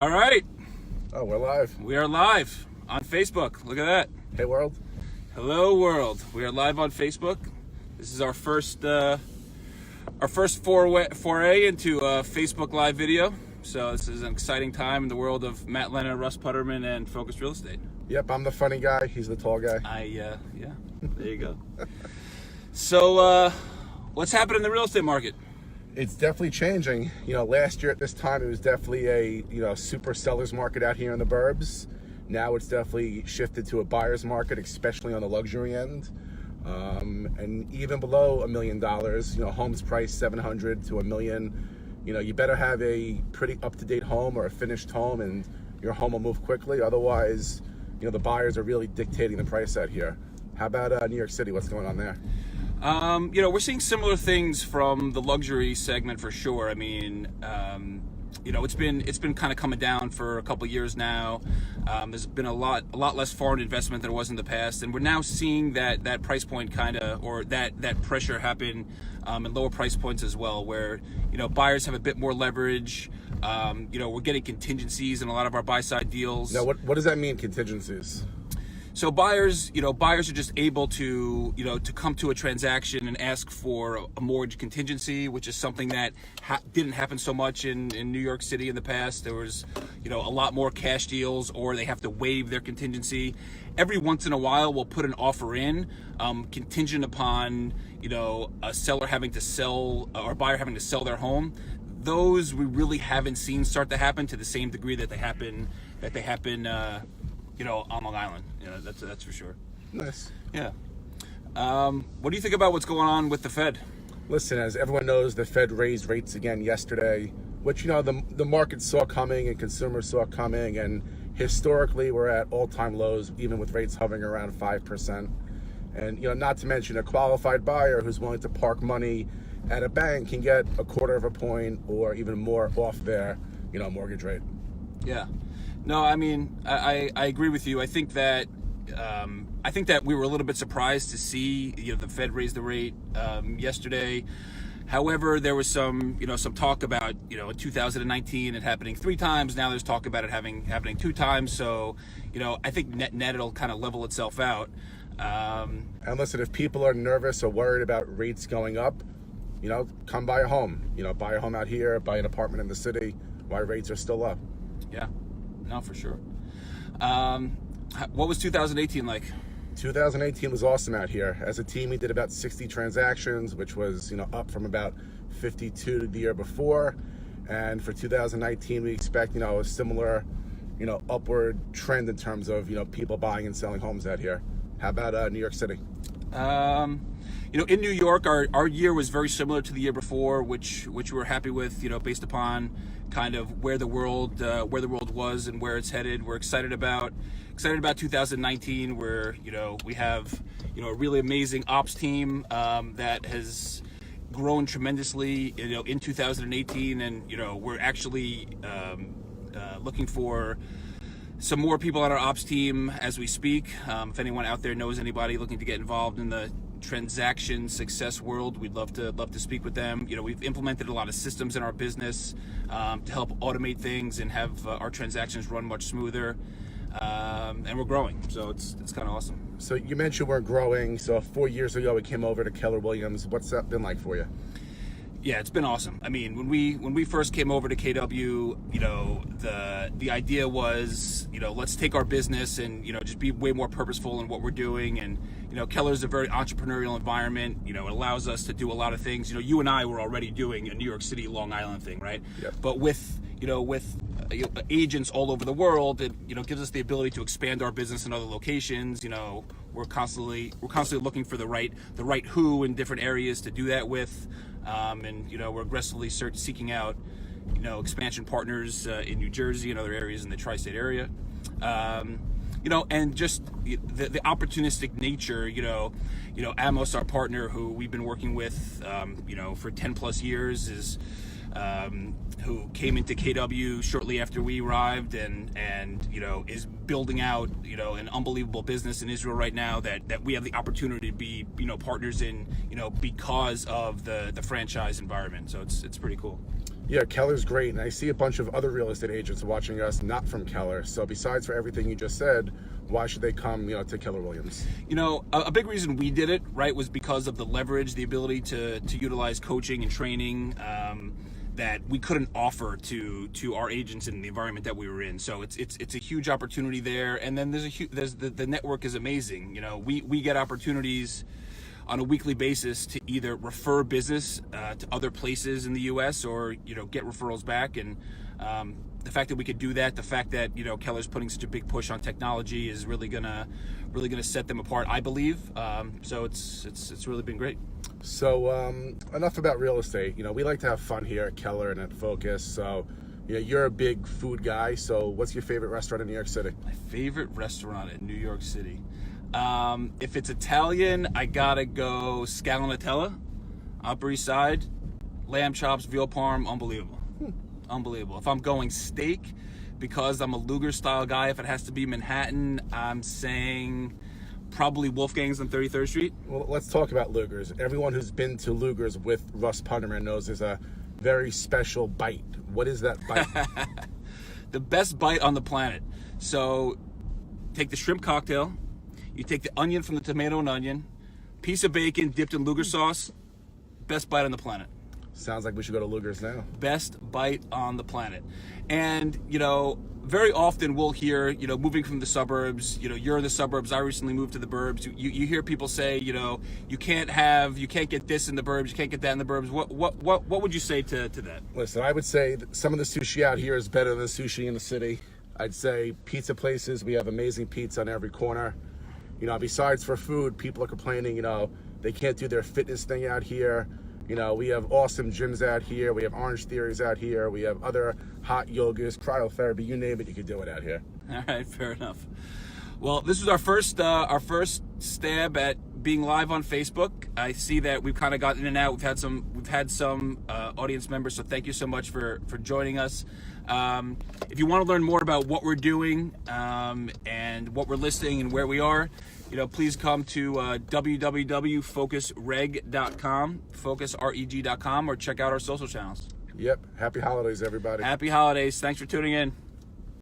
All right, Oh, we're live. we are live on Facebook. Look at that. Hey, world. Hello, world. We are live on Facebook. This is our first foray into Facebook Live video. So this is an exciting time in the world of Matt Lenner, Russ Putterman, and Focused Real Estate. Yep, I'm the funny guy. He's the tall guy. Yeah, there you go. So, what's happening in the real estate market? It's definitely changing. Last year at this time, it was definitely a super seller's market out here in the burbs. Now it's definitely shifted to a buyer's market, especially on the luxury end. And even below $1 million, homes priced $700,000 to $1 million. You better have a pretty up-to-date home or a finished home, and your home will move quickly. Otherwise, the buyers are really dictating the price out here. How about New York City? What's going on there? We're seeing similar things from the luxury segment for sure. I mean, it's been kind of coming down for a couple of years now. There's been a lot less foreign investment than it was in the past, and we're now seeing that price point or that pressure happen in lower price points as well, where buyers have a bit more leverage. We're getting contingencies in a lot of our buy side deals. Now, what does that mean, contingencies? So buyers are just able to come to a transaction and ask for a mortgage contingency, which is something that didn't happen so much in New York City in the past. There was, a lot more cash deals, or they have to waive their contingency. Every once in a while, we'll put an offer in, contingent upon, a seller having to sell or a buyer having to sell their home. Those we really haven't seen start to happen to the same degree that they happen. On Long Island. That's for sure. Nice. Yeah. What do you think about what's going on with the Fed? Listen, as everyone knows, the Fed raised rates again yesterday, which, the market saw coming and consumers saw coming. And historically, we're at all-time lows, even with rates hovering around 5%. And, not to mention a qualified buyer who's willing to park money at a bank can get a quarter of a point or even more off their, mortgage rate. Yeah. No, I mean, I agree with you. I think that we were a little bit surprised to see the Fed raise the rate yesterday. However, there was some talk about in 2019 it happening 3 times. Now there's talk about it happening 2 times. So I think net it'll kind of level itself out. And listen, if people are nervous or worried about rates going up, come buy a home. Buy a home out here, buy an apartment in the city while rates are still up. Yeah. No, for sure. What was 2018 like? 2018 was awesome out here. As a team, we did about 60 transactions, which was, up from about 52 the year before. And for 2019, we expect, a similar, upward trend in terms of, people buying and selling homes out here. How about New York City? In New York, our year was very similar to the year before, which we're happy with, based upon kind of where the world was and where it's headed. We're excited about 2019, where we have a really amazing ops team that has grown tremendously in 2018, and we're actually looking for some more people on our ops team as we speak. If anyone out there knows anybody looking to get involved in the transaction success world, we'd love to speak with them. We've implemented a lot of systems in our business to help automate things and have our transactions run much smoother. And we're growing, so it's kind of awesome. So you mentioned we're growing. So 4 years ago, we came over to Keller Williams. What's that been like for you? Yeah, it's been awesome. I mean, when we first came over to KW, the idea was, let's take our business and, just be way more purposeful in what we're doing. And, Keller's a very entrepreneurial environment. It allows us to do a lot of things. You and I were already doing a New York City, Long Island thing, right? Yep. But with agents all over the world, it gives us the ability to expand our business in other locations. We're constantly looking for the right who in different areas to do that with. And we're aggressively seeking out expansion partners in New Jersey and other areas in the tri-state area. And just the opportunistic nature. Amos, our partner, who we've been working with for 10 plus years, is who came into KW shortly after we arrived, and is building out an unbelievable business in Israel right now that we have the opportunity to be partners in because of the franchise environment. So it's pretty cool. Yeah, Keller's great, and I see a bunch of other real estate agents watching us not from Keller. So besides for everything you just said, why should they come, to Keller Williams? A big reason we did it, right, was because of the leverage, the ability to utilize coaching and training that we couldn't offer to our agents in the environment that we were in. So it's a huge opportunity there. And then the network is amazing. We get opportunities on a weekly basis to either refer business to other places in the U.S. or get referrals back. And the fact that we could do that, the fact that Keller's putting such a big push on technology is really gonna set them apart, I believe. So it's really been great. So enough about real estate. We like to have fun here at Keller and at Focus. So you're a big food guy. So what's your favorite restaurant in New York City? My favorite restaurant in New York City. If it's Italian, I gotta go Scalinatella, Upper East Side, lamb chops, veal parm, unbelievable. Unbelievable. If I'm going steak, because I'm a Luger style guy, if it has to be Manhattan, I'm saying probably Wolfgang's on 33rd Street. Well, let's talk about Luger's. Everyone who's been to Luger's with Russ Putterman knows there's a very special bite. What is that bite? The best bite on the planet. So take the shrimp cocktail, you take the onion from the tomato and onion, piece of bacon dipped in Luger sauce, best bite on the planet. Sounds like we should go to Luger's now. Best bite on the planet. And, very often we'll hear, moving from the suburbs, you're in the suburbs, I recently moved to the burbs. You hear people say, you can't get this in the burbs, you can't get that in the burbs. What would you say to that? Listen, I would say that some of the sushi out here is better than the sushi in the city. I'd say pizza places, we have amazing pizza on every corner. Besides for food, people are complaining, they can't do their fitness thing out here. We have awesome gyms out here. We have Orange Theories out here. We have other hot yogas, cryotherapy, you name it, you can do it out here. All right, fair enough. Well, this is our first stab at being live on Facebook. I see that we've kind of gotten in and out. We've had some audience members, so thank you so much for joining us. If you want to learn more about what we're doing and what we're listing and where we are, please come to www.focusreg.com, focusreg.com, or check out our social channels. Yep. Happy holidays, everybody. Happy holidays. Thanks for tuning in.